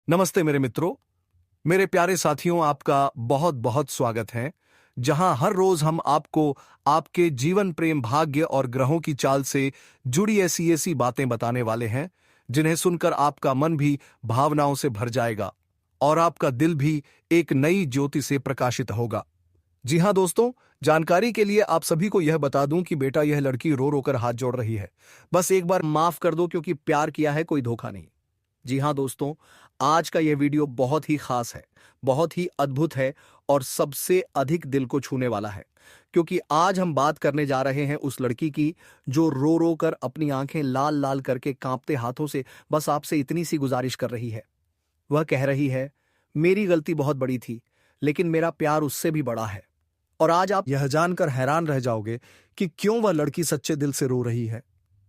नमस्ते मेरे मित्रों, मेरे प्यारे साथियों, आपका बहुत बहुत स्वागत है। जहां हर रोज हम आपको आपके जीवन, प्रेम, भाग्य और ग्रहों की चाल से जुड़ी ऐसी ऐसी बातें बताने वाले हैं जिन्हें सुनकर आपका मन भी भावनाओं से भर जाएगा और आपका दिल भी एक नई ज्योति से प्रकाशित होगा। जी हां दोस्तों, जानकारी के लिए आप सभी को यह बता दूं कि बेटा, यह लड़की रो रो कर हाथ जोड़ रही है। बस एक बार माफ कर दो, क्योंकि प्यार किया है, कोई धोखा नहीं। जी हां दोस्तों, आज का यह वीडियो बहुत ही खास है, बहुत ही अद्भुत है और सबसे अधिक दिल को छूने वाला है, क्योंकि आज हम बात करने जा रहे हैं उस लड़की की जो रो रो कर अपनी आंखें लाल लाल करके कांपते हाथों से बस आपसे इतनी सी गुजारिश कर रही है। वह कह रही है, मेरी गलती बहुत बड़ी थी, लेकिन मेरा प्यार उससे भी बड़ा है। और आज आप यह जानकर हैरान रह जाओगे कि क्यों वह लड़की सच्चे दिल से रो रही है,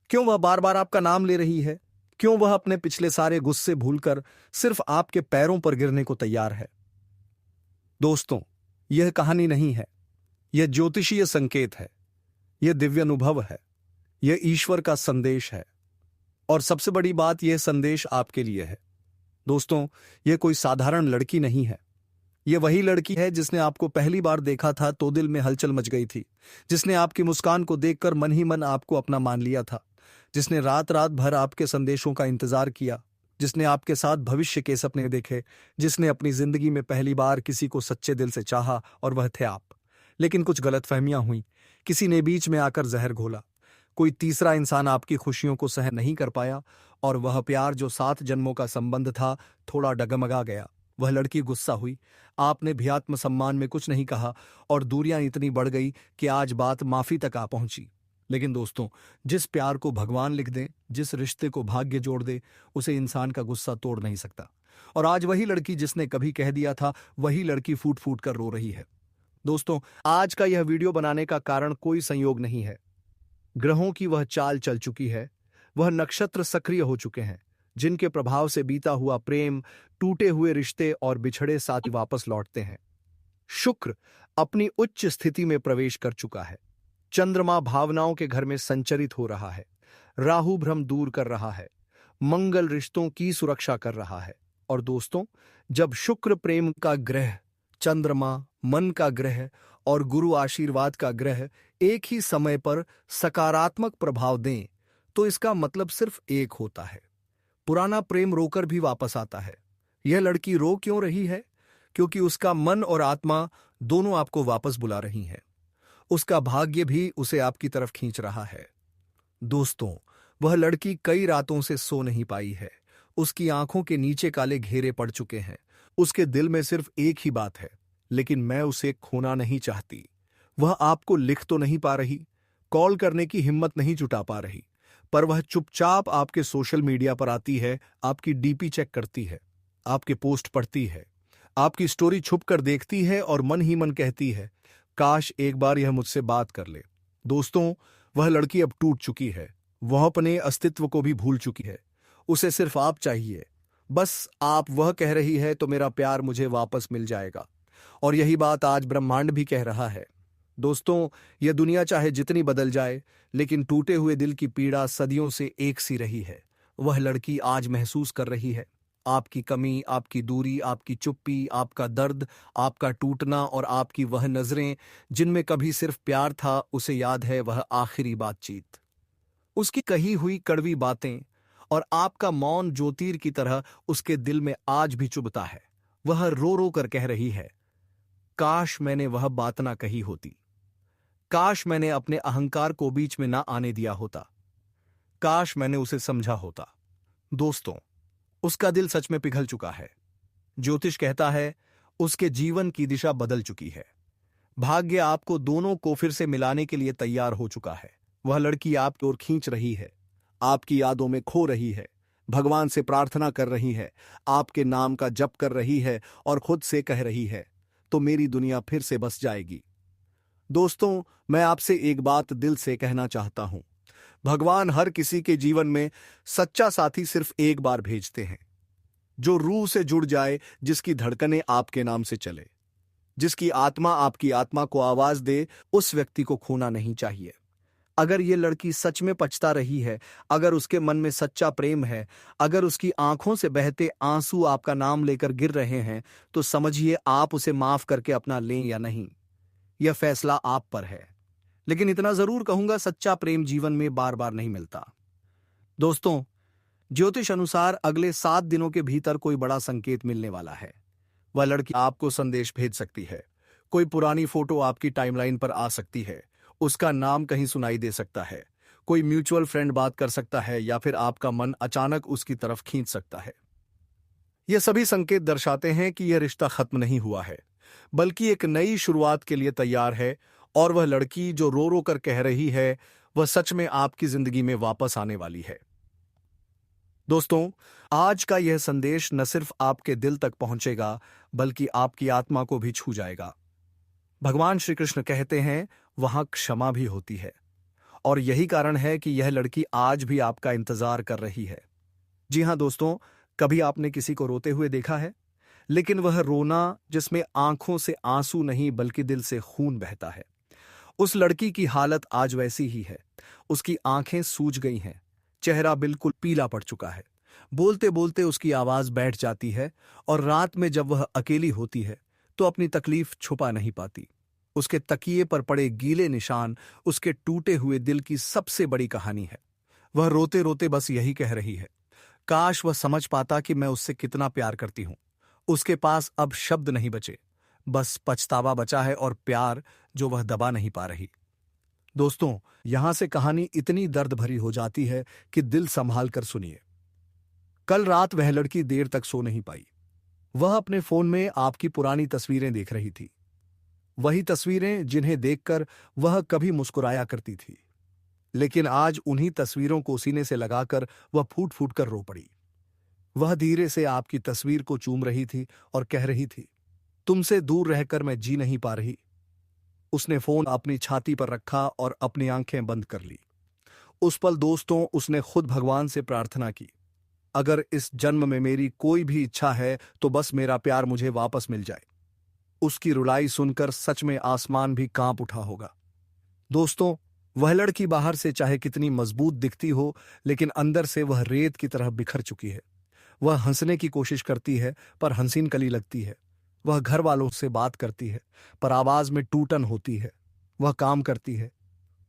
क्यों वह बार बार आपका नाम ले रही है, क्यों वह अपने पिछले सारे गुस्से भूलकर सिर्फ आपके पैरों पर गिरने को तैयार है। दोस्तों, यह कहानी नहीं है, यह ज्योतिषीय संकेत है, यह दिव्य अनुभव है, यह ईश्वर का संदेश है। और सबसे बड़ी बात, यह संदेश आपके लिए है। दोस्तों, यह कोई साधारण लड़की नहीं है। यह वही लड़की है जिसने आपको पहली बार देखा था तो दिल में हलचल मच गई थी, जिसने आपकी मुस्कान को देखकर मन ही मन आपको अपना मान लिया था, जिसने रात रात भर आपके संदेशों का इंतजार किया, जिसने आपके साथ भविष्य के सपने देखे, जिसने अपनी जिंदगी में पहली बार किसी को सच्चे दिल से चाहा, और वह थे आप। लेकिन कुछ गलतफहमियां हुई, किसी ने बीच में आकर जहर घोला, कोई तीसरा इंसान आपकी खुशियों को सहन नहीं कर पाया, और वह प्यार जो 7 जन्मों का संबंध था, थोड़ा डगमगा गया। वह लड़की गुस्सा हुई, आपने भी आत्मसम्मान में कुछ नहीं कहा, और दूरियां इतनी बढ़ गई कि आज बात माफी तक आ पहुंची। लेकिन दोस्तों, जिस प्यार को भगवान लिख दे, जिस रिश्ते को भाग्य जोड़ दे, उसे इंसान का गुस्सा तोड़ नहीं सकता। और आज वही लड़की जिसने कभी कह दिया था, वही लड़की फूट फूट कर रो रही है। दोस्तों, आज का यह वीडियो बनाने का कारण कोई संयोग नहीं है। ग्रहों की वह चाल चल चुकी है, वह नक्षत्र सक्रिय हो चुके हैं जिनके प्रभाव से बीता हुआ प्रेम, टूटे हुए रिश्ते और बिछड़े साथी वापस लौटते हैं। शुक्र अपनी उच्च स्थिति में प्रवेश कर चुका है, चंद्रमा भावनाओं के घर में संचरित हो रहा है, राहु भ्रम दूर कर रहा है, मंगल रिश्तों की सुरक्षा कर रहा है। और दोस्तों, जब शुक्र प्रेम का ग्रह, चंद्रमा मन का ग्रह और गुरु आशीर्वाद का ग्रह एक ही समय पर सकारात्मक प्रभाव दें, तो इसका मतलब सिर्फ एक होता है, पुराना प्रेम रोकर भी वापस आता है। यह लड़की रो क्यों रही है? क्योंकि उसका मन और आत्मा दोनों आपको वापस बुला रही हैं। उसका भाग्य भी उसे आपकी तरफ खींच रहा है। दोस्तों, वह लड़की कई रातों से सो नहीं पाई है, उसकी आंखों के नीचे काले घेरे पड़ चुके हैं। उसके दिल में सिर्फ एक ही बात है, लेकिन मैं उसे खोना नहीं चाहती। वह आपको लिख तो नहीं पा रही, कॉल करने की हिम्मत नहीं जुटा पा रही, पर वह चुपचाप आपके सोशल मीडिया पर आती है, आपकी डीपी चेक करती है, आपके पोस्ट पढ़ती है, आपकी स्टोरी छुप कर देखती है और मन ही मन कहती है, काश एक बार यह मुझसे बात कर ले। दोस्तों, वह लड़की अब टूट चुकी है, वह अपने अस्तित्व को भी भूल चुकी है। उसे सिर्फ आप चाहिए, बस आप। वह कह रही है, तो मेरा प्यार मुझे वापस मिल जाएगा। और यही बात आज ब्रह्मांड भी कह रहा है। दोस्तों, यह दुनिया चाहे जितनी बदल जाए, लेकिन टूटे हुए दिल की पीड़ा सदियों से एक सी रही है। वह लड़की आज महसूस कर रही है आपकी कमी, आपकी दूरी, आपकी चुप्पी, आपका दर्द, आपका टूटना और आपकी वह नजरें जिनमें कभी सिर्फ प्यार था। उसे याद है वह आखिरी बातचीत, उसकी कही हुई कड़वी बातें, और आपका मौन ज्योतिर की तरह उसके दिल में आज भी चुभता है। वह रो रो कर कह रही है, काश मैंने वह बात ना कही होती, काश मैंने अपने अहंकार को बीच में ना आने दिया होता, काश मैंने उसे समझा होता। दोस्तों, उसका दिल सच में पिघल चुका है। ज्योतिष कहता है उसके जीवन की दिशा बदल चुकी है। भाग्य आपको दोनों को फिर से मिलाने के लिए तैयार हो चुका है। वह लड़की आपकी ओर खींच रही है, आपकी यादों में खो रही है, भगवान से प्रार्थना कर रही है, आपके नाम का जप कर रही है और खुद से कह रही है, तो मेरी दुनिया फिर से बस जाएगी। दोस्तों, मैं आपसे एक बात दिल से कहना चाहता हूं, भगवान हर किसी के जीवन में सच्चा साथी सिर्फ एक बार भेजते हैं, जो रूह से जुड़ जाए, जिसकी धड़कनें आपके नाम से चले, जिसकी आत्मा आपकी आत्मा को आवाज दे। उस व्यक्ति को खोना नहीं चाहिए। अगर ये लड़की सच में पछता रही है, अगर उसके मन में सच्चा प्रेम है, अगर उसकी आंखों से बहते आंसू आपका नाम लेकर गिर रहे हैं, तो समझिए आप उसे माफ करके अपना लें या नहीं, यह फैसला आप पर है। लेकिन इतना जरूर कहूंगा, सच्चा प्रेम जीवन में बार बार नहीं मिलता। दोस्तों, ज्योतिष अनुसार अगले 7 दिनों के भीतर कोई बड़ा संकेत मिलने वाला है। वह लड़की आपको संदेश भेज सकती है, कोई पुरानी फोटो आपकी टाइमलाइन पर आ सकती है, उसका नाम कहीं सुनाई दे सकता है, कोई म्यूचुअल फ्रेंड बात कर सकता है, या फिर आपका मन अचानक उसकी तरफ खींच सकता है। यह सभी संकेत दर्शाते हैं कि यह रिश्ता खत्म नहीं हुआ है, बल्कि एक नई शुरुआत के लिए तैयार है। और वह लड़की जो रो रो कर कह रही है, वह सच में आपकी जिंदगी में वापस आने वाली है। दोस्तों, आज का यह संदेश न सिर्फ आपके दिल तक पहुंचेगा, बल्कि आपकी आत्मा को भी छू जाएगा। भगवान श्री कृष्ण कहते हैं, वहां क्षमा भी होती है, और यही कारण है कि यह लड़की आज भी आपका इंतजार कर रही है। जी हां दोस्तों, कभी आपने किसी को रोते हुए देखा है? लेकिन वह रोना जिसमें आंखों से आंसू नहीं बल्कि दिल से खून बहता है। उस लड़की की हालत आज वैसी ही है। उसकी आंखें सूज गई हैं, चेहरा बिल्कुल पीला पड़ चुका है, बोलते बोलते उसकी आवाज बैठ जाती है, और रात में जब वह अकेली होती है तो अपनी तकलीफ छुपा नहीं पाती। उसके तकिए पर पड़े गीले निशान उसके टूटे हुए दिल की सबसे बड़ी कहानी है। वह रोते रोते बस यही कह रही है, काश वह समझ पाता कि मैं उससे कितना प्यार करती हूं। उसके पास अब शब्द नहीं बचे, बस पछतावा बचा है और प्यार जो वह दबा नहीं पा रही। दोस्तों, यहां से कहानी इतनी दर्द भरी हो जाती है कि दिल संभाल कर सुनिए। कल रात वह लड़की देर तक सो नहीं पाई। वह अपने फोन में आपकी पुरानी तस्वीरें देख रही थी, वही तस्वीरें जिन्हें देखकर वह कभी मुस्कुराया करती थी। लेकिन आज उन्हीं तस्वीरों को सीने से लगाकर वह फूट फूट कर रो पड़ी। वह धीरे से आपकी तस्वीर को चूम रही थी और कह रही थी, तुमसे दूर रहकर मैं जी नहीं पा रही। उसने फोन अपनी छाती पर रखा और अपनी आंखें बंद कर ली। उस पल दोस्तों, उसने खुद भगवान से प्रार्थना की, अगर इस जन्म में मेरी कोई भी इच्छा है तो बस मेरा प्यार मुझे वापस मिल जाए। उसकी रुलाई सुनकर सच में आसमान भी कांप उठा होगा। दोस्तों, वह लड़की बाहर से चाहे कितनी मजबूत दिखती हो, लेकिन अंदर से वह रेत की तरह बिखर चुकी है। वह हंसने की कोशिश करती है, पर हंसीन कली लगती है। वह घर वालों से बात करती है, पर आवाज में टूटन होती है। वह काम करती है,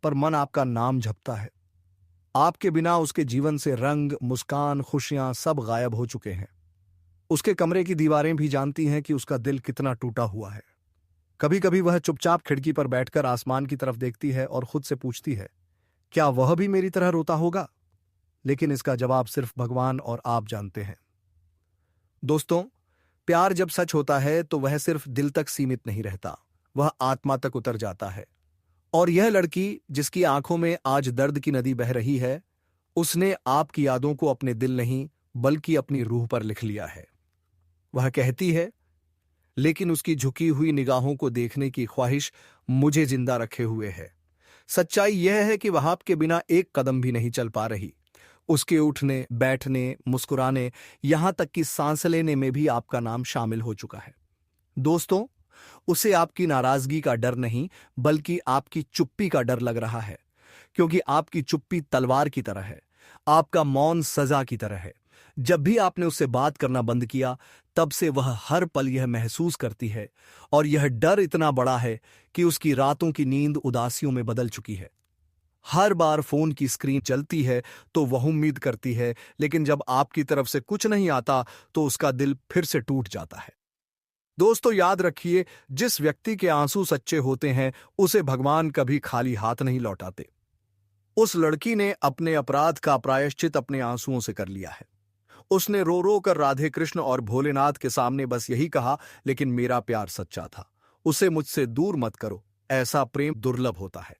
पर मन आपका नाम जपता है। आपके बिना उसके जीवन से रंग, मुस्कान, खुशियां सब गायब हो चुके हैं। उसके कमरे की दीवारें भी जानती हैं कि उसका दिल कितना टूटा हुआ है। कभी कभी वह चुपचाप खिड़की पर बैठकर आसमान की तरफ देखती है और खुद से पूछती है, क्या वह भी मेरी तरह रोता होगा? लेकिन इसका जवाब सिर्फ भगवान और आप जानते हैं। दोस्तों, प्यार जब सच होता है तो वह सिर्फ दिल तक सीमित नहीं रहता, वह आत्मा तक उतर जाता है। और यह लड़की जिसकी आंखों में आज दर्द की नदी बह रही है, उसने आपकी यादों को अपने दिल नहीं बल्कि अपनी रूह पर लिख लिया है। वह कहती है, लेकिन उसकी झुकी हुई निगाहों को देखने की ख्वाहिश मुझे जिंदा रखे हुए है। सच्चाई यह है कि वह आपके बिना एक कदम भी नहीं चल पा रही। उसके उठने, बैठने, मुस्कुराने, यहां तक कि सांस लेने में भी आपका नाम शामिल हो चुका है। दोस्तों, उसे आपकी नाराजगी का डर नहीं बल्कि आपकी चुप्पी का डर लग रहा है, क्योंकि आपकी चुप्पी तलवार की तरह है, आपका मौन सजा की तरह है। जब भी आपने उससे बात करना बंद किया, तब से वह हर पल यह महसूस करती है, और यह डर इतना बड़ा है कि उसकी रातों की नींद उदासियों में बदल चुकी है। हर बार फोन की स्क्रीन चलती है तो वह उम्मीद करती है, लेकिन जब आपकी तरफ से कुछ नहीं आता तो उसका दिल फिर से टूट जाता है। दोस्तों, याद रखिए, जिस व्यक्ति के आंसू सच्चे होते हैं उसे भगवान कभी खाली हाथ नहीं लौटाते। उस लड़की ने अपने अपराध का प्रायश्चित अपने आंसुओं से कर लिया है। उसने रो रो कर राधे कृष्ण और भोलेनाथ के सामने बस यही कहा, लेकिन मेरा प्यार सच्चा था, उसे मुझसे दूर मत करो। ऐसा प्रेम दुर्लभ होता है।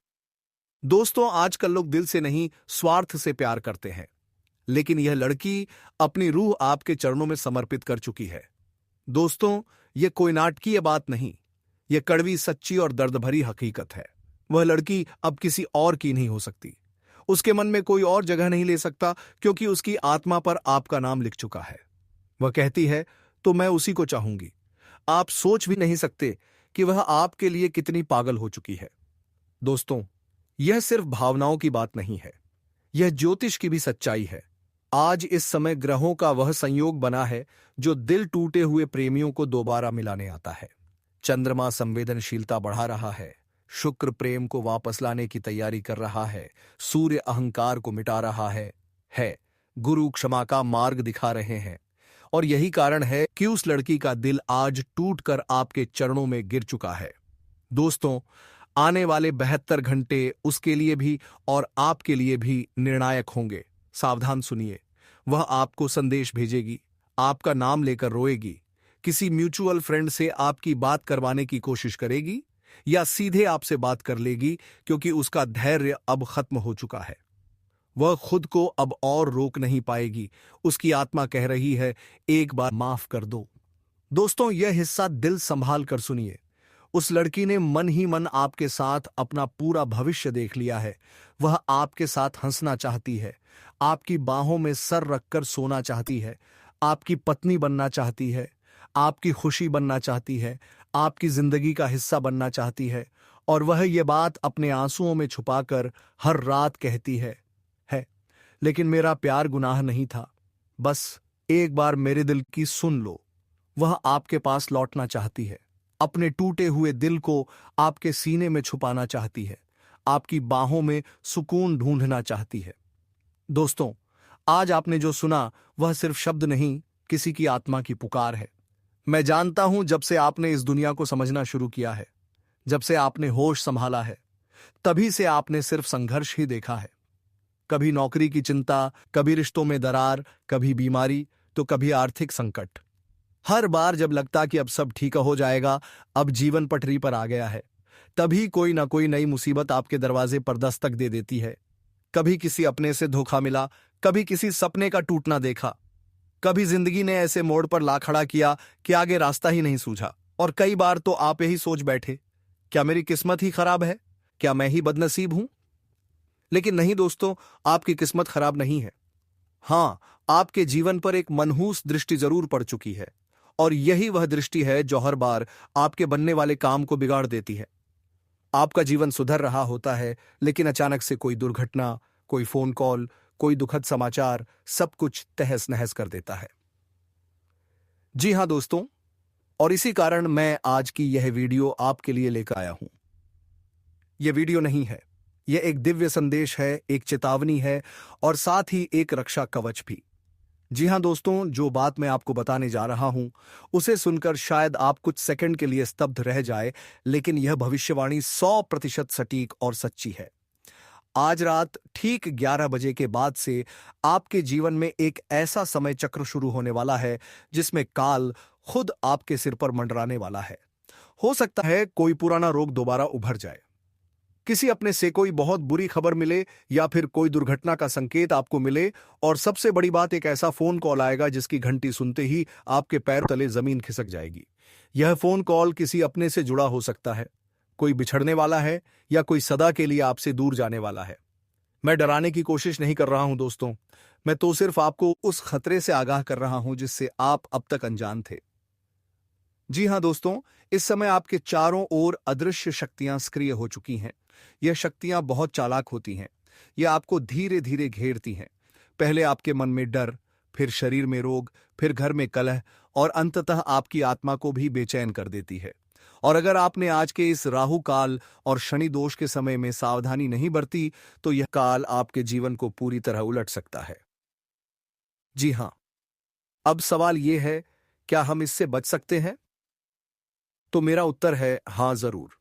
दोस्तों, आजकल लोग दिल से नहीं, स्वार्थ से प्यार करते हैं, लेकिन यह लड़की अपनी रूह आपके चरणों में समर्पित कर चुकी है। दोस्तों, यह कोई नाटकीय बात नहीं, यह कड़वी, सच्ची और दर्द भरी हकीकत है। वह लड़की अब किसी और की नहीं हो सकती। उसके मन में कोई और जगह नहीं ले सकता, क्योंकि उसकी आत्मा पर आपका नाम लिख चुका है। वह कहती है, तो मैं उसी को चाहूंगी। आप सोच भी नहीं सकते कि वह आपके लिए कितनी पागल हो चुकी है। दोस्तों, यह सिर्फ भावनाओं की बात नहीं है, यह ज्योतिष की भी सच्चाई है। आज इस समय ग्रहों का वह संयोग बना है जो दिल टूटे हुए प्रेमियों को दोबारा मिलाने आता है। चंद्रमा संवेदनशीलता बढ़ा रहा है, शुक्र प्रेम को वापस लाने की तैयारी कर रहा है, सूर्य अहंकार को मिटा रहा है, गुरु क्षमा का मार्ग दिखा रहे हैं। और यही कारण है कि उस लड़की का दिल आज टूटकर आपके चरणों में गिर चुका है। दोस्तों, आने वाले 72 घंटे उसके लिए भी और आपके लिए भी निर्णायक होंगे। सावधान सुनिए, वह आपको संदेश भेजेगी, आपका नाम लेकर रोएगी, किसी म्यूचुअल फ्रेंड से आपकी बात करवाने की कोशिश करेगी या सीधे आपसे बात कर लेगी क्योंकि उसका धैर्य अब खत्म हो चुका है। वह खुद को अब और रोक नहीं पाएगी। उसकी आत्मा कह रही है, एक बार माफ कर दो। दोस्तों, यह हिस्सा दिल संभाल कर सुनिए। उस लड़की ने मन ही मन आपके साथ अपना पूरा भविष्य देख लिया है। वह आपके साथ हंसना चाहती है, आपकी बाहों में सर रखकर सोना चाहती है, आपकी पत्नी बनना चाहती है, आपकी खुशी बनना चाहती है, आपकी जिंदगी का हिस्सा बनना चाहती है। और वह यह बात अपने आंसुओं में छुपाकर हर रात कहती है, लेकिन मेरा प्यार गुनाह नहीं था, बस एक बार मेरे दिल की सुन लो। वह आपके पास लौटना चाहती है, अपने टूटे हुए दिल को आपके सीने में छुपाना चाहती है, आपकी बाहों में सुकून ढूंढना चाहती है। दोस्तों, आज आपने जो सुना वह सिर्फ शब्द नहीं, किसी की आत्मा की पुकार है। मैं जानता हूं, जब से आपने इस दुनिया को समझना शुरू किया है, जब से आपने होश संभाला है, तभी से आपने सिर्फ संघर्ष ही देखा है। कभी नौकरी की चिंता, कभी रिश्तों में दरार, कभी बीमारी, तो कभी आर्थिक संकट। हर बार जब लगता कि अब सब ठीक हो जाएगा, अब जीवन पटरी पर आ गया है, तभी कोई ना कोई नई मुसीबत आपके दरवाजे पर दस्तक दे देती है। कभी किसी अपने से धोखा मिला, कभी किसी सपने का टूटना देखा, कभी जिंदगी ने ऐसे मोड़ पर ला खड़ा किया कि आगे रास्ता ही नहीं सूझा। और कई बार तो आप यही सोच बैठे, क्या मेरी किस्मत ही खराब है? क्या मैं ही बदनसीब हूं? लेकिन नहीं दोस्तों, आपकी किस्मत खराब नहीं है। हां, आपके जीवन पर एक मनहूस दृष्टि जरूर पड़ चुकी है, और यही वह दृष्टि है जो हर बार आपके बनने वाले काम को बिगाड़ देती है। आपका जीवन सुधर रहा होता है, लेकिन अचानक से कोई दुर्घटना, कोई फोन कॉल, कोई दुखद समाचार सब कुछ तहस नहस कर देता है। जी हां दोस्तों, और इसी कारण मैं आज की यह वीडियो आपके लिए लेकर आया हूं। यह वीडियो नहीं है, यह एक दिव्य संदेश है, एक चेतावनी है और साथ ही एक रक्षा कवच भी। जी हां दोस्तों, जो बात मैं आपको बताने जा रहा हूं, उसे सुनकर शायद आप कुछ सेकंड के लिए स्तब्ध रह जाए, लेकिन यह भविष्यवाणी 100% सटीक और सच्ची है। आज रात ठीक 11 बजे के बाद से आपके जीवन में एक ऐसा समय चक्र शुरू होने वाला है जिसमें काल खुद आपके सिर पर मंडराने वाला है। हो सकता है कोई पुराना रोग दोबारा उभर जाए, किसी अपने से कोई बहुत बुरी खबर मिले, या फिर कोई दुर्घटना का संकेत आपको मिले, और सबसे बड़ी बात, एक ऐसा फोन कॉल आएगा जिसकी घंटी सुनते ही आपके पैर तले जमीन खिसक जाएगी। यह फोन कॉल किसी अपने से जुड़ा हो सकता है, कोई बिछड़ने वाला है या कोई सदा के लिए आपसे दूर जाने वाला है। मैं डराने की कोशिश नहीं कर रहा हूं दोस्तों, मैं तो सिर्फ आपको उस खतरे से आगाह कर रहा हूं जिससे आप अब तक अनजान थे। जी हां दोस्तों, इस समय आपके चारों ओर अदृश्य शक्तियां सक्रिय हो चुकी हैं। यह शक्तियां बहुत चालाक होती हैं। यह आपको धीरे धीरे घेरती हैं। पहले आपके मन में डर, फिर शरीर में रोग, फिर घर में कलह, और अंततः आपकी आत्मा को भी बेचैन कर देती है। और अगर आपने आज के इस राहु काल और शनि दोष के समय में सावधानी नहीं बरती, तो यह काल आपके जीवन को पूरी तरह उलट सकता है। जी हां, अब सवाल यह है, क्या हम इससे बच सकते हैं? तो मेरा उत्तर है हां, जरूर।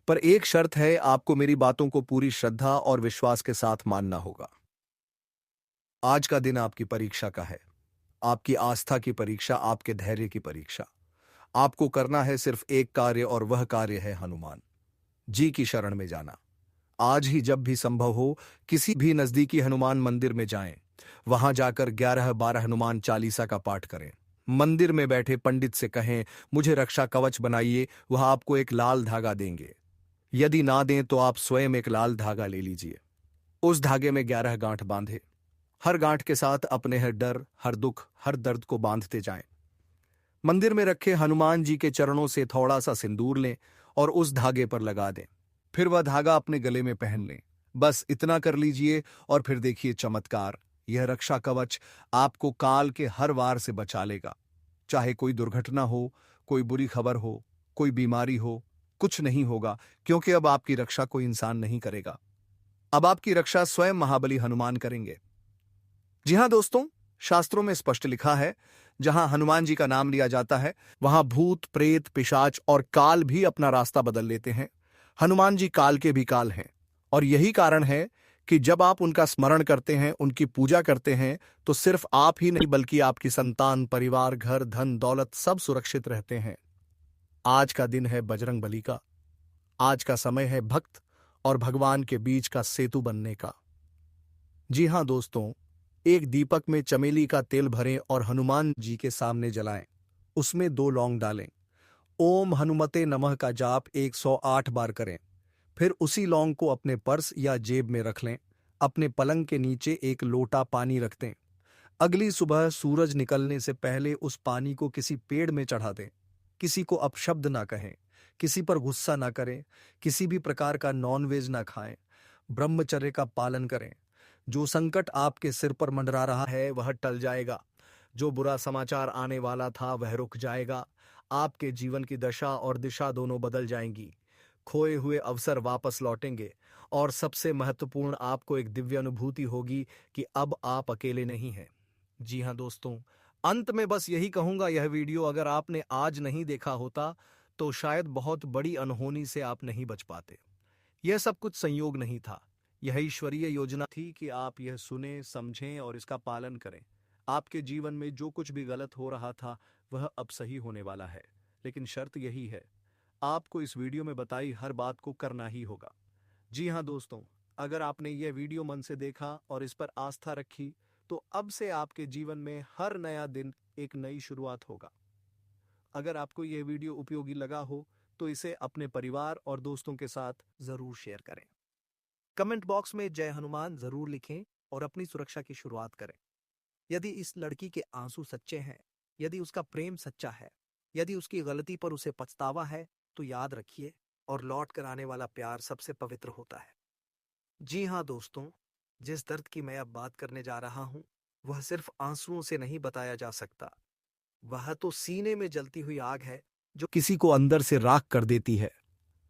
पर एक शर्त है, आपको मेरी बातों को पूरी श्रद्धा और विश्वास के साथ मानना होगा। आज का दिन आपकी परीक्षा का है, आपकी आस्था की परीक्षा, आपके धैर्य की परीक्षा। आपको करना है सिर्फ एक कार्य, और वह कार्य है हनुमान जी की शरण में जाना। आज ही जब भी संभव हो, किसी भी नजदीकी हनुमान मंदिर में जाएं। वहां जाकर 11-12 हनुमान चालीसा का पाठ करें। मंदिर में बैठे पंडित से कहें, मुझे रक्षा कवच बनाइए। वह आपको एक लाल धागा देंगे। यदि ना दें तो आप स्वयं एक लाल धागा ले लीजिए। उस धागे में 11 गांठ बांधे। हर गांठ के साथ अपने हर डर, हर दुख, हर दर्द को बांधते जाएं। मंदिर में रखे हनुमान जी के चरणों से थोड़ा सा सिंदूर लें और उस धागे पर लगा दें। फिर वह धागा अपने गले में पहन लें। बस इतना कर लीजिए और फिर देखिए चमत्कार। यह रक्षा कवच आपको काल के हर वार से बचा लेगा। चाहे कोई दुर्घटना हो, कोई बुरी खबर हो, कोई बीमारी हो, कुछ नहीं होगा, क्योंकि अब आपकी रक्षा कोई इंसान नहीं करेगा। अब आपकी रक्षा स्वयं महाबली हनुमान करेंगे। जी हां दोस्तों, शास्त्रों में स्पष्ट लिखा है, जहां हनुमान जी का नाम लिया जाता है वहां भूत, प्रेत, पिशाच और काल भी अपना रास्ता बदल लेते हैं। हनुमान जी काल के भी काल हैं, और यही कारण है कि जब आप उनका स्मरण करते हैं, उनकी पूजा करते हैं, तो सिर्फ आप ही नहीं बल्कि आपकी संतान, परिवार, घर, धन, दौलत सब सुरक्षित रहते हैं। आज का दिन है बजरंग बली का। आज का समय है भक्त और भगवान के बीच का सेतु बनने का। जी हां दोस्तों, एक दीपक में चमेली का तेल भरें और हनुमान जी के सामने जलाएं। उसमें 2 लौंग डालें। ओम हनुमते नमः का जाप 108 बार करें। फिर उसी लौंग को अपने पर्स या जेब में रख लें। अपने पलंग के नीचे एक लोटा पानी रख दें। अगली सुबह सूरज निकलने से पहले उस पानी को किसी पेड़ में चढ़ा दें। किसी को अपशब्द ना कहें, किसी पर गुस्सा ना करें, किसी भी प्रकार का नॉनवेज ना खाएं, ब्रह्मचर्य का पालन करें। जो संकट आपके सिर पर मंडरा रहा है वह टल जाएगा। जो बुरा समाचार आने वाला था वह रुक जाएगा। आपके जीवन की दशा और दिशा दोनों बदल जाएंगी। खोए हुए अवसर वापस लौटेंगे, और सबसे महत्वपूर्ण, आपको एक दिव्य अनुभूति होगी कि अब आप अकेले नहीं हैं। जी हां दोस्तों, अंत में बस यही कहूंगा, यह वीडियो अगर आपने आज नहीं देखा होता तो शायद बहुत बड़ी अनहोनी से आप नहीं बच पाते। यह सब कुछ संयोग नहीं था, यह ईश्वरीय योजना थी कि आप यह सुने, समझें और इसका पालन करें। आपके जीवन में जो कुछ भी गलत हो रहा था वह अब सही होने वाला है, लेकिन शर्त यही है, आपको इस वीडियो में बताई हर बात को करना ही होगा। जी हां दोस्तों, अगर आपने यह वीडियो मन से देखा और इस पर आस्था रखी तो अब से आपके जीवन में हर नया दिन एक नई शुरुआत होगा। अगर आपको यह वीडियो उपयोगी लगा हो तो इसे अपने परिवार और दोस्तों के साथ जरूर शेयर करें। कमेंट बॉक्स में जय हनुमान जरूर लिखें और अपनी सुरक्षा की शुरुआत करें। यदि इस लड़की के आंसू सच्चे हैं, यदि उसका प्रेम सच्चा है, यदि उसकी गलती पर उसे पछतावा है, तो याद रखिए, और लौट कर आने वाला प्यार सबसे पवित्र होता है। जी हां दोस्तों, जिस दर्द की मैं अब बात करने जा रहा हूं वह सिर्फ आंसुओं से नहीं बताया जा सकता। वह तो सीने में जलती हुई आग है जो किसी को अंदर से राख कर देती है।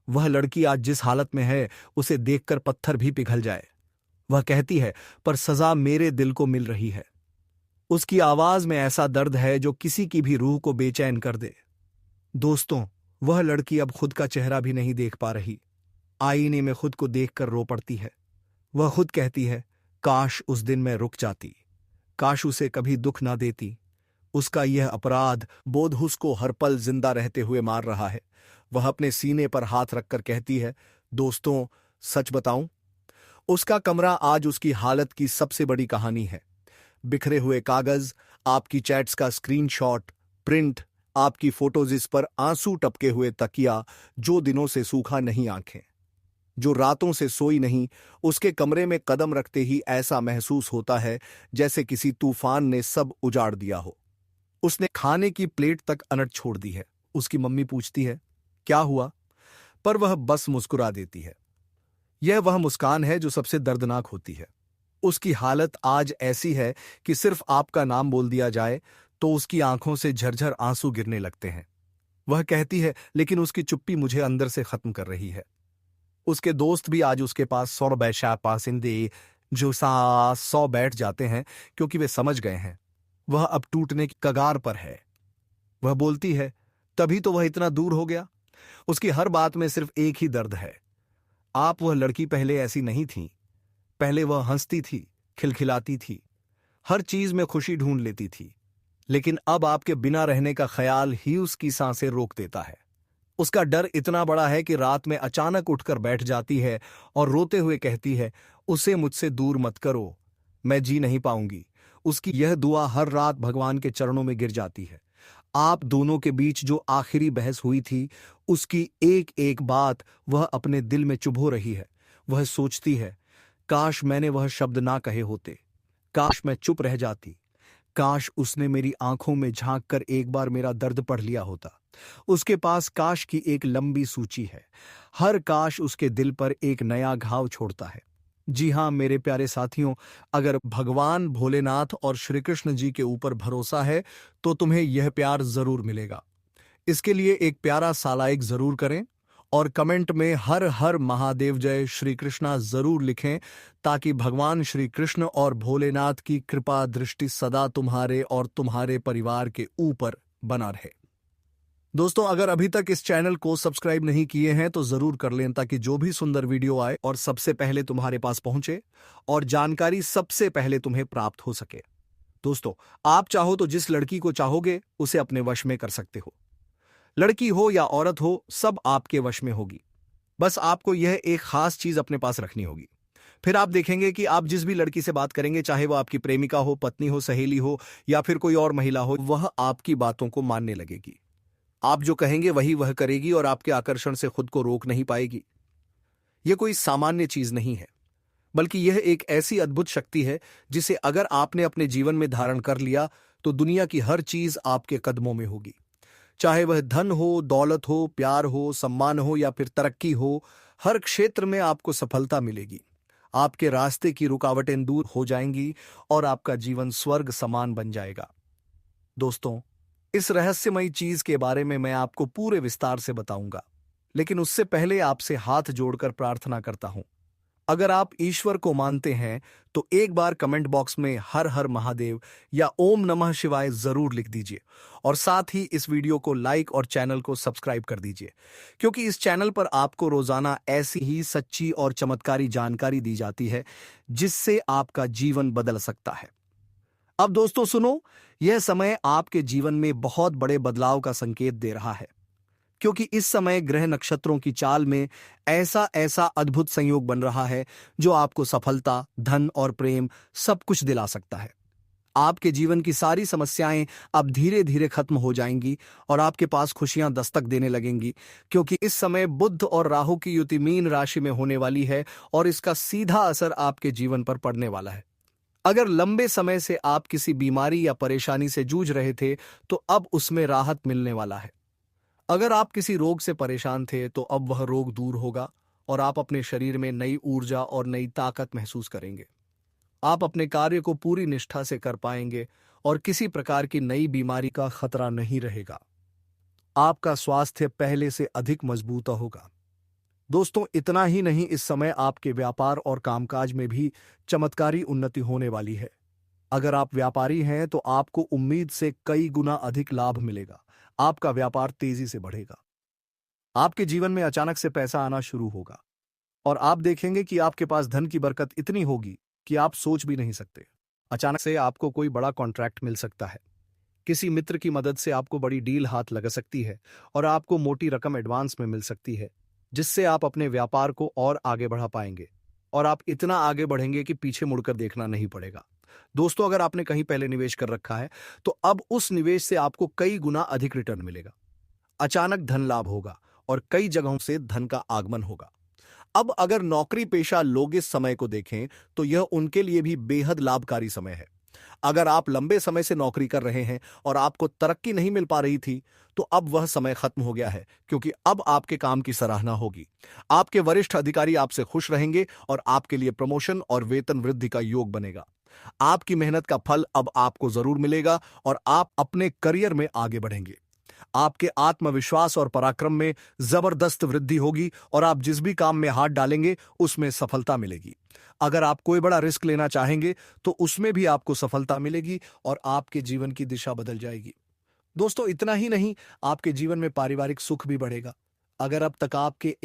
वह लड़की आज जिस हालत में है उसे देखकर पत्थर भी पिघल जाए। वह कहती है, पर सजा मेरे दिल को मिल रही है। उसकी आवाज में ऐसा दर्द है जो किसी की भी रूह को बेचैन कर दे। दोस्तों, वह लड़की अब खुद का चेहरा भी नहीं देख पा रही। आईने में खुद को देखकर रो पड़ती है। वह खुद कहती है, काश उस दिन मैं रुक जाती, काश उसे कभी दुख ना देती। उसका यह अपराध बोध उसको हर पल जिंदा रहते हुए मार रहा है। वह अपने सीने पर हाथ रखकर कहती है, दोस्तों सच बताऊं, उसका कमरा आज उसकी हालत की सबसे बड़ी कहानी है। बिखरे हुए कागज, आपकी चैट्स का स्क्रीनशॉट, प्रिंट, आपकी फोटोज, इस पर आंसू टपके हुए तकिया, जो दिनों से सूखा नहीं, आंखें जो रातों से सोई नहीं। उसके कमरे में कदम रखते ही ऐसा महसूस होता है जैसे किसी तूफान ने सब उजाड़ दिया हो। उसने खाने की प्लेट तक अनट छोड़ दी है। उसकी मम्मी पूछती है, क्या हुआ? पर वह बस मुस्कुरा देती है। यह वह मुस्कान है जो सबसे दर्दनाक होती है। उसकी हालत आज ऐसी है कि सिर्फ आपका नाम बोल दिया जाए तो उसकी आंखों से झरझर आंसू गिरने लगते हैं। वह कहती है, लेकिन उसकी चुप्पी मुझे अंदर से खत्म कर रही है। उसके दोस्त भी आज उसके पास 100 बैशा पासिंदे जो 100 बैठ जाते हैं, क्योंकि वे समझ गए हैं वह अब टूटने की कगार पर है। वह बोलती है, तभी तो वह इतना दूर हो गया। उसकी हर बात में सिर्फ एक ही दर्द है। आप वह लड़की पहले ऐसी नहीं थी। पहले वह हंसती थी, खिलखिलाती थी, हर चीज में खुशी ढूंढ लेती थी, लेकिन अब आपके बिना रहने का ख्याल ही उसकी सांसें रोक देता है। उसका डर इतना बड़ा है कि रात में अचानक उठकर बैठ जाती है और रोते हुए कहती है, उसे मुझसे दूर मत करो, मैं जी नहीं पाऊंगी। उसकी यह दुआ हर रात भगवान के चरणों में गिर जाती है। आप दोनों के बीच जो आखिरी बहस हुई थी, उसकी एक एक बात वह अपने दिल में चुभो रही है। वह सोचती है, काश मैंने वह शब्द ना कहे होते, काश मैं चुप रह जाती, काश उसने मेरी आंखों में झांक कर एक बार मेरा दर्द पढ़ लिया होता। उसके पास काश की एक लंबी सूची है। हर काश उसके दिल पर एक नया घाव छोड़ता है। जी हाँ मेरे प्यारे साथियों, अगर भगवान भोलेनाथ और श्री कृष्ण जी के ऊपर भरोसा है तो तुम्हें यह प्यार जरूर मिलेगा। इसके लिए एक प्यारा सा लाइक जरूर करें और कमेंट में हर हर महादेव जय श्री कृष्णा जरूर लिखें, ताकि भगवान श्री कृष्ण और भोलेनाथ की कृपा दृष्टि सदा तुम्हारे और तुम्हारे परिवार के ऊपर बना रहे। दोस्तों, अगर अभी तक इस चैनल को सब्सक्राइब नहीं किए हैं तो जरूर कर लें, ताकि जो भी सुंदर वीडियो आए और सबसे पहले तुम्हारे पास पहुंचे और जानकारी सबसे पहले तुम्हें प्राप्त हो सके। दोस्तों, आप चाहो तो जिस लड़की को चाहोगे उसे अपने वश में कर सकते हो। लड़की हो या औरत हो, सब आपके वश में होगी। बस आपको यह एक खास चीज अपने पास रखनी होगी। फिर आप देखेंगे कि आप जिस भी लड़की से बात करेंगे, चाहे वो आपकी प्रेमिका हो, पत्नी हो, सहेली हो या फिर कोई और महिला हो, वह आपकी बातों को मानने लगेगी। आप जो कहेंगे वही वह करेगी और आपके आकर्षण से खुद को रोक नहीं पाएगी। यह कोई सामान्य चीज नहीं है, बल्कि यह एक ऐसी अद्भुत शक्ति है जिसे अगर आपने अपने जीवन में धारण कर लिया तो दुनिया की हर चीज आपके कदमों में होगी। चाहे वह धन हो, दौलत हो, प्यार हो, सम्मान हो या फिर तरक्की हो, हर क्षेत्र में आपको सफलता मिलेगी। आपके रास्ते की रुकावटें दूर हो जाएंगी और आपका जीवन स्वर्ग समान बन जाएगा। दोस्तों, इस रहस्यमयी चीज के बारे में मैं आपको पूरे विस्तार से बताऊंगा, लेकिन उससे पहले आपसे हाथ जोड़कर प्रार्थना करता हूं। अगर आप ईश्वर को मानते हैं तो एक बार कमेंट बॉक्स में हर हर महादेव या ओम नमः शिवाय जरूर लिख दीजिए और साथ ही इस वीडियो को लाइक और चैनल को सब्सक्राइब कर दीजिए, क्योंकि इस चैनल पर आपको रोजाना ऐसी ही सच्ची और चमत्कारी जानकारी दी जाती है जिससे आपका जीवन बदल सकता है। अब दोस्तों सुनो, यह समय आपके जीवन में बहुत बड़े बदलाव का संकेत दे रहा है, क्योंकि इस समय ग्रह नक्षत्रों की चाल में ऐसा ऐसा अद्भुत संयोग बन रहा है जो आपको सफलता, धन और प्रेम सब कुछ दिला सकता है। आपके जीवन की सारी समस्याएं अब धीरे धीरे खत्म हो जाएंगी और आपके पास खुशियां दस्तक देने लगेंगी, क्योंकि इस समय बुध और राहु की युति मीन राशि में होने वाली है और इसका सीधा असर आपके जीवन पर पड़ने वाला है। अगर लंबे समय से आप किसी बीमारी या परेशानी से जूझ रहे थे तो अब उसमें राहत मिलने वाला है। अगर आप किसी रोग से परेशान थे तो अब वह रोग दूर होगा और आप अपने शरीर में नई ऊर्जा और नई ताकत महसूस करेंगे। आप अपने कार्य को पूरी निष्ठा से कर पाएंगे और किसी प्रकार की नई बीमारी का खतरा नहीं रहेगा। आपका स्वास्थ्य पहले से अधिक मजबूत होगा। दोस्तों, इतना ही नहीं, इस समय आपके व्यापार और कामकाज में भी चमत्कारी उन्नति होने वाली है। अगर आप व्यापारी हैं तो आपको उम्मीद से कई गुना अधिक लाभ मिलेगा। आपका व्यापार तेजी से बढ़ेगा। आपके जीवन में अचानक से पैसा आना शुरू होगा और आप देखेंगे कि आपके पास धन की बरकत इतनी होगी कि आप सोच भी नहीं सकते। अचानक से आपको कोई बड़ा कॉन्ट्रैक्ट मिल सकता है। किसी मित्र की मदद से आपको बड़ी डील हाथ लग सकती है और आपको मोटी रकम एडवांस में मिल सकती है, जिससे आप अपने व्यापार को और आगे बढ़ा पाएंगे और आप इतना आगे बढ़ेंगे कि पीछे मुड़कर देखना नहीं पड़ेगा। दोस्तों, अगर आपने कहीं पहले निवेश कर रखा है तो अब उस निवेश से आपको कई गुना अधिक रिटर्न मिलेगा। अचानक धन लाभ होगा और कई जगहों से धन का आगमन होगा। अब अगर नौकरी पेशा लोग इस समय को देखें तो यह उनके लिए भी बेहद लाभकारी समय है। अगर आप लंबे समय से नौकरी कर रहे हैं और आपको तरक्की नहीं मिल पा रही थी तो अब वह समय खत्म हो गया है, क्योंकि अब आपके काम की सराहना होगी। आपके वरिष्ठ अधिकारी आपसे खुश रहेंगे और आपके लिए प्रमोशन और वेतन वृद्धि का योग बनेगा। आपकी मेहनत का फल अब आपको जरूर मिलेगा और आप अपने करियर में आगे बढ़ेंगे। आपके आत्मविश्वास और पराक्रम में जबरदस्त वृद्धि होगी और आप जिस भी काम में हाथ डालेंगे उसमें सफलता मिलेगी। अगर आप कोई बड़ा रिस्क लेना चाहेंगे तो उसमें भी आपको सफलता मिलेगी और आपके जीवन की दिशा बदल जाएगी। दोस्तों, इतना ही नहीं, आपके जीवन में पारिवारिक सुख भी बढ़ेगा। अगर अब तक आपके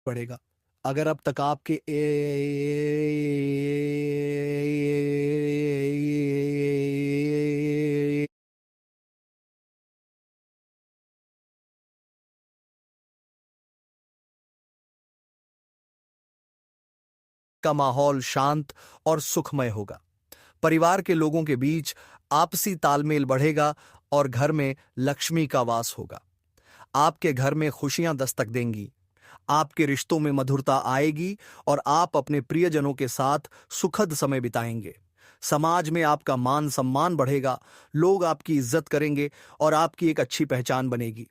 बढ़ेगा। अगर अब तक आपके का माहौल शांत और सुखमय होगा। परिवार के लोगों के बीच आपसी तालमेल बढ़ेगा और घर में लक्ष्मी का वास होगा। आपके घर में खुशियां दस्तक देंगी। आपके रिश्तों में मधुरता आएगी और आप अपने प्रियजनों के साथ सुखद समय बिताएंगे। समाज में आपका मान सम्मान बढ़ेगा, लोग आपकी इज्जत करेंगे और आपकी एक अच्छी पहचान बनेगी।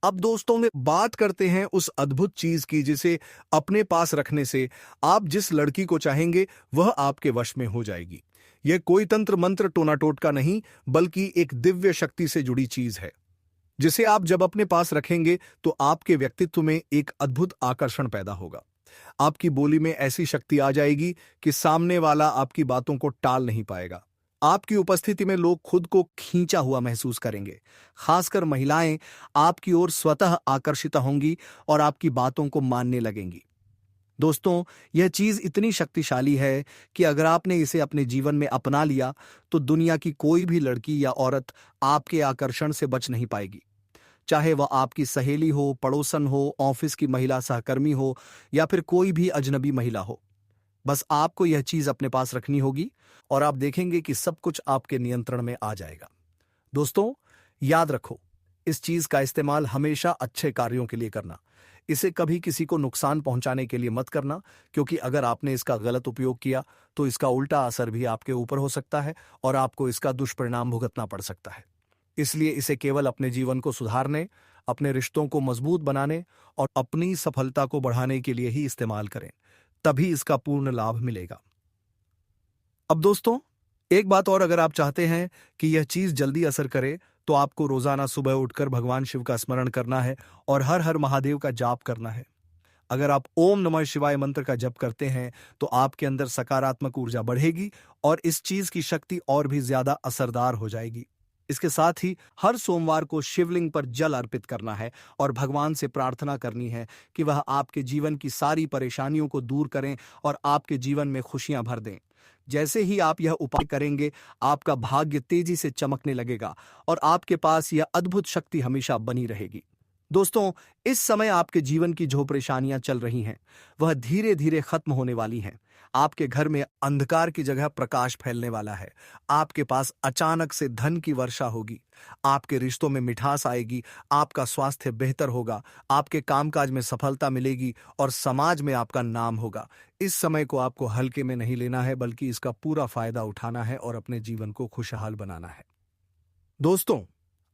अब दोस्तों में बात करते हैं उस अद्भुत चीज की जिसे अपने पास रखने से आप जिस लड़की को चाहेंगे वह आपके वश में हो जाएगी। यह कोई तंत्र मंत्र टोना टोटका नहीं, बल्कि एक दिव्य शक्ति से जुड़ी चीज है जिसे आप जब अपने पास रखेंगे तो आपके व्यक्तित्व में एक अद्भुत आकर्षण पैदा होगा। आपकी बोली में ऐसी शक्ति आ जाएगी कि सामने वाला आपकी बातों को टाल नहीं पाएगा। आपकी उपस्थिति में लोग खुद को खींचा हुआ महसूस करेंगे। खासकर महिलाएं आपकी ओर स्वतः आकर्षित होंगी और आपकी बातों को मानने लगेंगी। दोस्तों, यह चीज इतनी शक्तिशाली है कि अगर आपने इसे अपने जीवन में अपना लिया तो दुनिया की कोई भी लड़की या औरत आपके आकर्षण से बच नहीं पाएगी। चाहे वह आपकी सहेली हो, पड़ोसन हो, ऑफिस की महिला सहकर्मी हो या फिर कोई भी अजनबी महिला हो। बस आपको यह चीज अपने पास रखनी होगी और आप देखेंगे कि सब कुछ आपके नियंत्रण में आ जाएगा। दोस्तों, याद रखो, इस चीज का इस्तेमाल हमेशा अच्छे कार्यों के लिए करना। इसे कभी किसी को नुकसान पहुंचाने के लिए मत करना, क्योंकि अगर आपने इसका गलत उपयोग किया तो इसका उल्टा असर भी आपके ऊपर हो सकता है और आपको इसका दुष्परिणाम भुगतना पड़ सकता है। इसलिए इसे केवल अपने जीवन को सुधारने, अपने रिश्तों को मजबूत बनाने और अपनी सफलता को बढ़ाने के लिए ही इस्तेमाल करें, तभी इसका पूर्ण लाभ मिलेगा। अब दोस्तों, एक बात और, अगर आप चाहते हैं कि यह चीज जल्दी असर करे तो आपको रोजाना सुबह उठकर भगवान शिव का स्मरण करना है और हर हर महादेव का जाप करना है। अगर आप ओम नमः शिवाय मंत्र का जप करते हैं तो आपके अंदर सकारात्मक ऊर्जा बढ़ेगी और इस चीज की शक्ति और भी ज्यादा असरदार हो जाएगी। इसके साथ ही हर सोमवार को शिवलिंग पर जल अर्पित करना है और भगवान से प्रार्थना करनी है कि वह आपके जीवन की सारी परेशानियों को दूर करें और आपके जीवन में खुशियां भर दें। जैसे ही आप यह उपाय करेंगे, आपका भाग्य तेजी से चमकने लगेगा और आपके पास यह अद्भुत शक्ति हमेशा बनी रहेगी। दोस्तों, इस समय आपके जीवन की जो परेशानियां चल रही हैं वह धीरे धीरे खत्म होने वाली हैं। आपके घर में अंधकार की जगह प्रकाश फैलने वाला है। आपके पास अचानक से धन की वर्षा होगी। आपके रिश्तों में मिठास आएगी। आपका स्वास्थ्य बेहतर होगा। आपके कामकाज में सफलता मिलेगी और समाज में आपका नाम होगा। इस समय को आपको हल्के में नहीं लेना है, बल्कि इसका पूरा फायदा उठाना है और अपने जीवन को खुशहाल बनाना है। दोस्तों,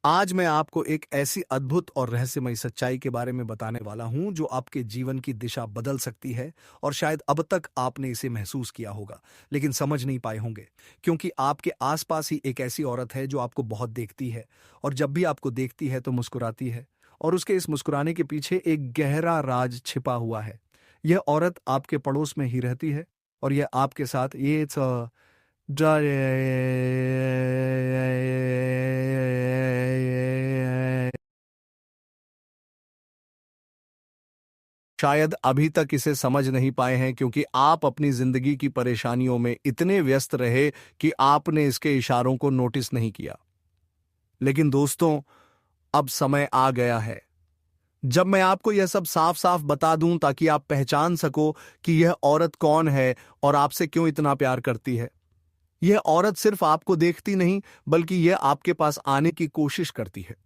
आज मैं आपको एक ऐसी अद्भुत और रहस्यमयी सच्चाई के बारे में बताने वाला हूं जो आपके जीवन की दिशा बदल सकती है और शायद अब तक आपने इसे महसूस किया होगा लेकिन समझ नहीं पाए होंगे, क्योंकि आपके आसपास ही एक ऐसी औरत है जो आपको बहुत देखती है और जब भी आपको देखती है तो मुस्कुराती है और उसके इस मुस्कुराने के पीछे एक गहरा राज छिपा हुआ है। यह औरत आपके पड़ोस में ही रहती है और यह आपके साथ ये शायद अभी तक इसे समझ नहीं पाए हैं, क्योंकि आप अपनी जिंदगी की परेशानियों में इतने व्यस्त रहे कि आपने इसके इशारों को नोटिस नहीं किया। लेकिन दोस्तों, अब समय आ गया है जब मैं आपको यह सब साफ साफ बता दूं, ताकि आप पहचान सको कि यह औरत कौन है और आपसे क्यों इतना प्यार करती है। यह औरत सिर्फ आपको देखती नहीं, बल्कि यह आपके पास आने की कोशिश करती है।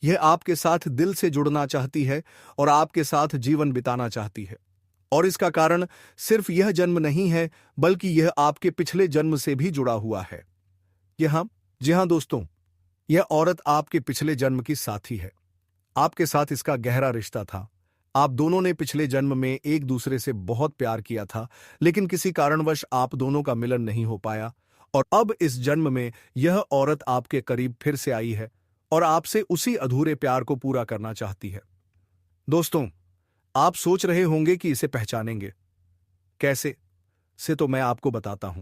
यह आपके साथ दिल से जुड़ना चाहती है और आपके साथ जीवन बिताना चाहती है। और इसका कारण सिर्फ यह जन्म नहीं है, बल्कि यह आपके पिछले जन्म से भी जुड़ा हुआ है। जी हां दोस्तों, यह औरत आपके पिछले जन्म की साथी है। आपके साथ इसका गहरा रिश्ता था। आप दोनों ने पिछले जन्म में एक दूसरे से बहुत प्यार किया था, लेकिन किसी कारणवश आप दोनों का मिलन नहीं हो पाया और अब इस जन्म में यह औरत आपके करीब फिर से आई है और आपसे उसी अधूरे प्यार को पूरा करना चाहती है। दोस्तों, आप सोच रहे होंगे कि इसे पहचानेंगे कैसे से, तो मैं आपको बताता हूं।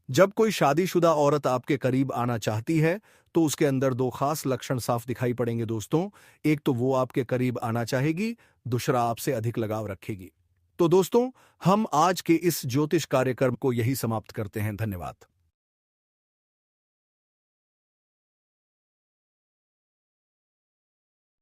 जब कोई शादीशुदा औरत आपके करीब आना चाहती है तो उसके अंदर दो खास लक्षण साफ दिखाई पड़ेंगे दोस्तों। एक तो वो आपके करीब आना चाहेगी, दूसरा आपसे अधिक लगाव रखेगी। तो दोस्तों, हम आज के इस ज्योतिष कार्यक्रम को यही समाप्त करते हैं। धन्यवाद।